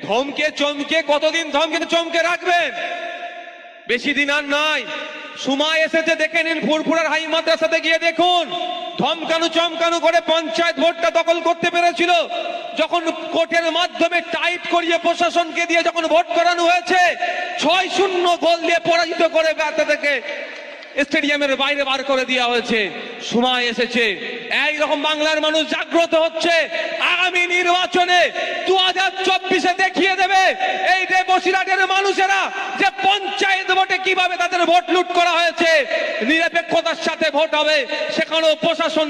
ধমকে চমকে কতদিন ধমকে চমকে রাখবেন? বেশি দিন আর নাই, সময় এসেছে। দেখে নিন, ফুরফুরার হাই মাদ্রাসাতে গিয়ে দেখুন, ধমকানো চমকানো করে পঞ্চায়েত ভোটটা দখল করতে পেরেছিল। যখন কোর্টের মাধ্যমে টাইট করিয়ে প্রশাসনকে দিয়ে যখন ভোট করানো হয়েছে, 6-0 গোল দিয়ে পরাজিত করে থেকে স্টেডিয়ামের বাইরে বার করে দেওয়া হয়েছে। সময় এসেছে, এইরকম বাংলার মানুষ জাগ্রত হচ্ছে। আগামী নির্বাচনে 2024-এ দেখিয়ে দেবে এই যে বসিরহাটের মানুষেরা যে পঞ্চায়েত ভোটে কিভাবে তাদের ভোট লুট করা হয়েছে। নিরপেক্ষতার সাথে ভোট হবে, সেখানেও প্রশাসন